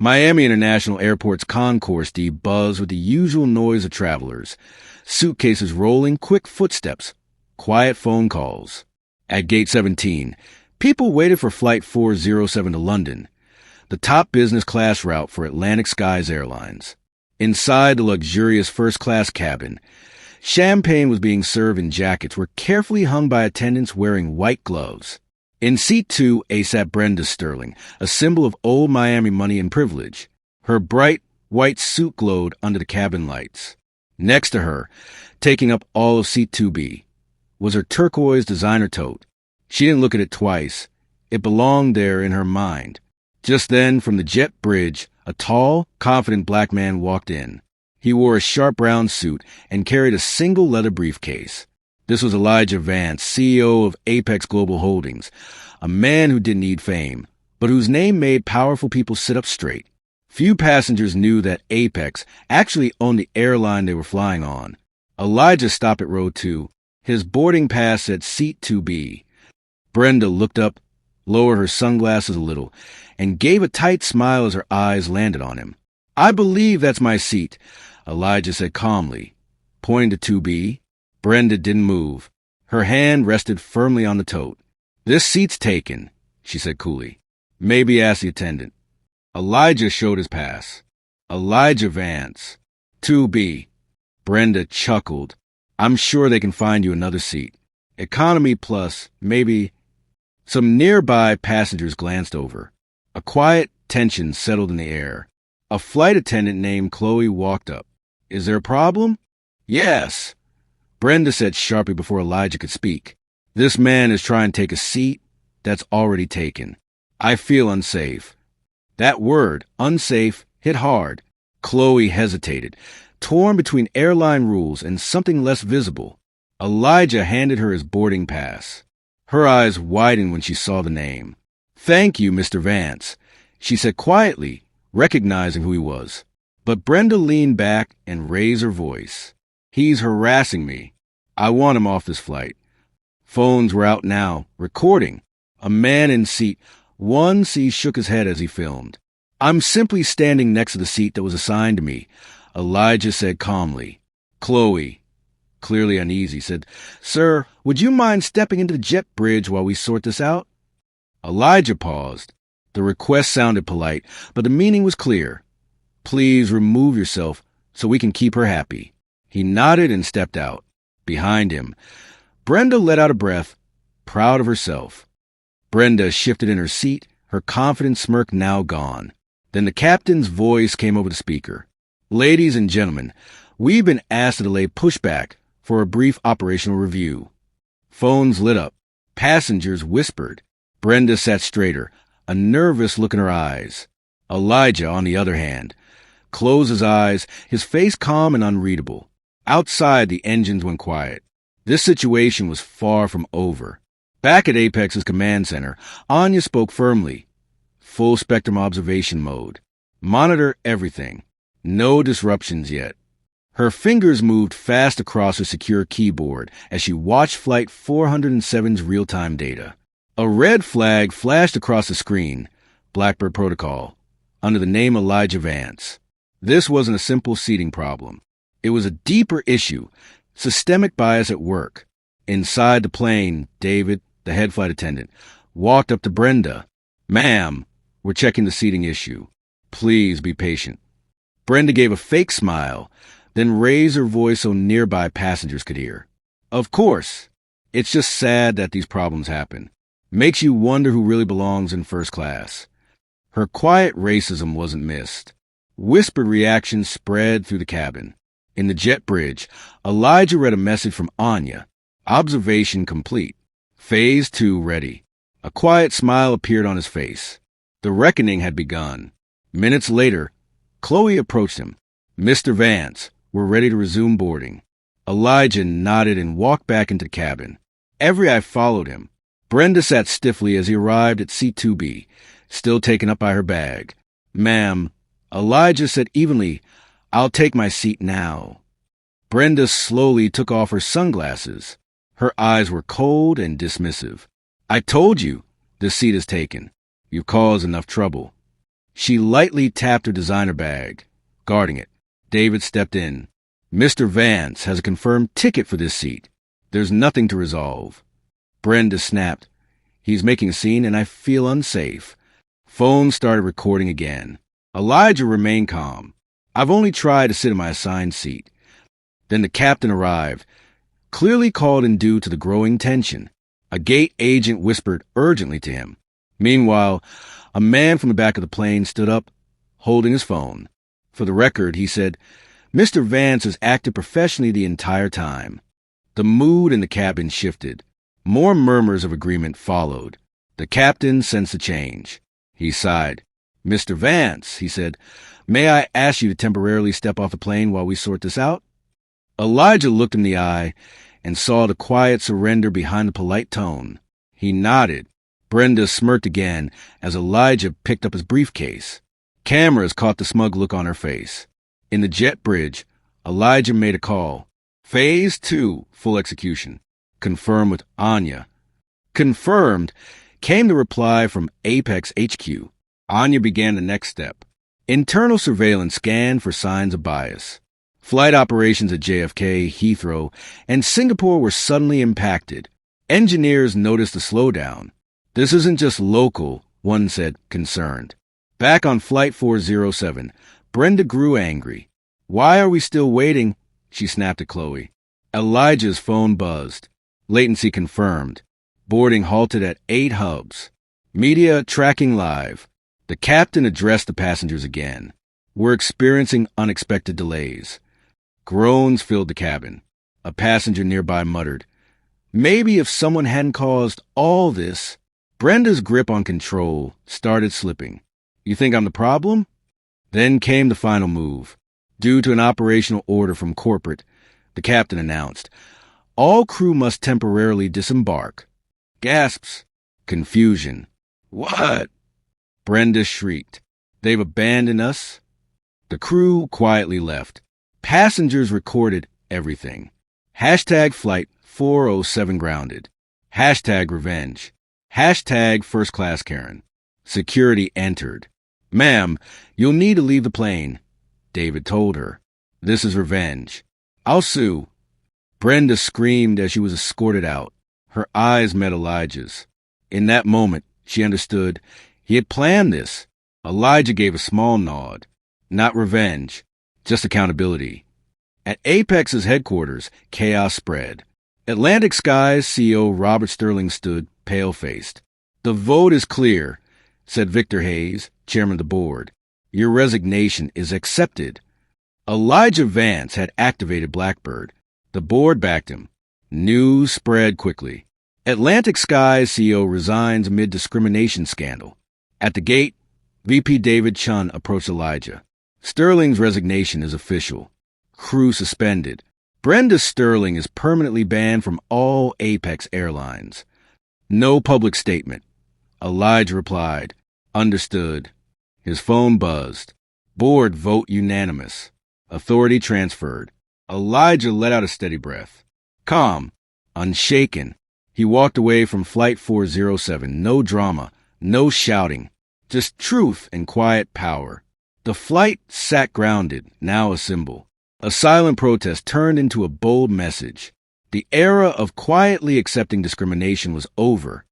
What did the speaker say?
Miami International Airport's concourse D buzzed with the usual noise of travelers. Suitcases rolling, quick footsteps, quiet phone calls. At Gate 17, people waited for Flight 407 to London, the top business class route for Atlantic Skies Airlines. Inside the luxurious first-class cabin, champagne was being served and jackets were carefully hung by attendants wearing white gloves. In Seat 2, sat Brenda Sterling, a symbol of old Miami money and privilege. Her bright, white suit glowed under the cabin lights. Next to her, taking up all of Seat 2B, was her turquoise designer tote. She didn't look at it twice. It belonged there in her mind. Just then, from the jet bridge, a tall, confident black man walked in. He wore a sharp brown suit and carried a single leather briefcase. This was Elijah Vance, CEO of Apex Global Holdings, a man who didn't need fame, but whose name made powerful people sit up straight. Few passengers knew that Apex actually owned the airline they were flying on. Elijah stopped at row 2. His boarding pass said Seat 2B. Brenda looked up, lowered her sunglasses a little, and gave a tight smile as her eyes landed on him. "I believe that's my seat," Elijah said calmly. Pointing to 2B, Brenda didn't move. Her hand rested firmly on the tote. "This seat's taken," she said coolly. "Maybe ask the attendant." Elijah showed his pass. "Elijah Vance, 2B. Brenda chuckled. "I'm sure they can find you another seat. Economy plus, maybe." Some nearby passengers glanced over. A quiet tension settled in the air. A flight attendant named Chloe walked up. "Is there a problem?" "Yes," Brenda said sharply before Elijah could speak. "This man is trying to take a seat that's already taken. I feel unsafe." That word, unsafe, hit hard. Chloe hesitated, torn between airline rules and something less visible. Elijah handed her his boarding pass. Her eyes widened when she saw the name. "Thank you, Mr. Vance," she said quietly, recognizing who he was. But Brenda leaned back and raised her voice. "He's harassing me. I want him off this flight." Phones were out now, recording. A man in seat 1C shook his head as he filmed. "I'm simply standing next to the seat that was assigned to me," Elijah said calmly. Chloe, clearly uneasy, said, "Sir, would you mind stepping into the jet bridge while we sort this out?" Elijah paused. The request sounded polite, but the meaning was clear. "Please remove yourself so we can keep her happy." He nodded and stepped out. Behind him, Brenda let out a breath, proud of herself. Brenda shifted in her seat, her confident smirk now gone. Then the captain's voice came over the speaker. "Ladies and gentlemen, we've been asked to delay pushback for a brief operational review." Phones lit up. Passengers whispered. Brenda sat straighter, a nervous look in her eyes. Elijah, on the other hand, closed his eyes, his face calm and unreadable. Outside, the engines went quiet. This situation was far from over. Back at Apex's command center, Anya spoke firmly. "Full spectrum observation mode. Monitor everything. No disruptions yet." Her fingers moved fast across her secure keyboard as she watched Flight 407's real-time data. A red flag flashed across the screen, Blackbird Protocol, under the name Elijah Vance. This wasn't a simple seating problem. It was a deeper issue, systemic bias at work. Inside the plane, David, the head flight attendant, walked up to Brenda. "Ma'am, we're checking the seating issue. Please be patient." Brenda gave a fake smile, then raised her voice so nearby passengers could hear. "Of course. It's just sad that these problems happen. Makes you wonder who really belongs in first class." Her quiet racism wasn't missed. Whispered reactions spread through the cabin. In the jet bridge, Elijah read a message from Anya. Observation complete. Phase 2 ready. A quiet smile appeared on his face. The reckoning had begun. Minutes later, Chloe approached him. "Mr. Vance, we're ready to resume boarding." Elijah nodded and walked back into the cabin. Every eye followed him. Brenda sat stiffly as he arrived at Seat 2B, still taken up by her bag. "Ma'am," Elijah said evenly, "I'll take my seat now." Brenda slowly took off her sunglasses. Her eyes were cold and dismissive. "I told you, this seat is taken. You've caused enough trouble." She lightly tapped her designer bag, guarding it. David stepped in. Mr. Vance has a confirmed ticket for this seat. There's nothing to resolve. Brenda snapped. He's making a scene and I feel unsafe. Phone started recording again. Elijah remained calm. I've only tried to sit in my assigned seat. Then the captain arrived, clearly called in due to the growing tension. A gate agent whispered urgently to him. Meanwhile, a man from the back of the plane stood up, holding his phone. For the record, he said, Mr. Vance has acted professionally the entire time. The mood in the cabin shifted. More murmurs of agreement followed. The captain sensed a change. He sighed. Mr. Vance, he said, may I ask you to temporarily step off the plane while we sort this out? Elijah looked him in the eye and saw the quiet surrender behind the polite tone. He nodded. Brenda smirked again as Elijah picked up his briefcase. Cameras caught the smug look on her face. In the jet bridge, Elijah made a call. Phase 2, full execution. Confirmed with Anya. Confirmed came the reply from Apex HQ. Anya began the next step. Internal surveillance scanned for signs of bias. Flight operations at JFK, Heathrow, and Singapore were suddenly impacted. Engineers noticed the slowdown. This isn't just local, one said, concerned. Back on Flight 407, Brenda grew angry. Why are we still waiting? She snapped at Chloe. Elijah's phone buzzed. Latency confirmed. Boarding halted at 8 hubs. Media tracking live. The captain addressed the passengers again. We're experiencing unexpected delays. Groans filled the cabin. A passenger nearby muttered, maybe if someone hadn't caused all this. Brenda's grip on control started slipping. You think I'm the problem? Then came the final move. Due to an operational order from corporate, the captain announced, all crew must temporarily disembark. Gasps. Confusion. What? Brenda shrieked. They've abandoned us? The crew quietly left. Passengers recorded everything. Hashtag Flight 407 grounded. Hashtag revenge. Hashtag first class Karen. Security entered. Ma'am, you'll need to leave the plane. David told her. This is revenge. I'll sue. Brenda screamed as she was escorted out. Her eyes met Elijah's. In that moment, she understood he had planned this. Elijah gave a small nod. Not revenge, just accountability. At Apex's headquarters, chaos spread. Atlantic Skies CEO Robert Sterling stood, pale-faced. The vote is clear, said Victor Hayes, chairman of the board. Your resignation is accepted. Elijah Vance had activated Blackbird. The board backed him. News spread quickly. Atlantic Skies CEO resigns amid discrimination scandal. At the gate, VP David Chun approached Elijah. Sterling's resignation is official. Crew suspended. Brenda Sterling is permanently banned from all Apex airlines. No public statement. Elijah replied, understood. His phone buzzed. Board vote unanimous. Authority transferred. Elijah let out a steady breath. Calm, unshaken. He walked away from Flight 407. No drama, no shouting. Just truth and quiet power. The flight sat grounded, now a symbol. A silent protest turned into a bold message. The era of quietly accepting discrimination was over.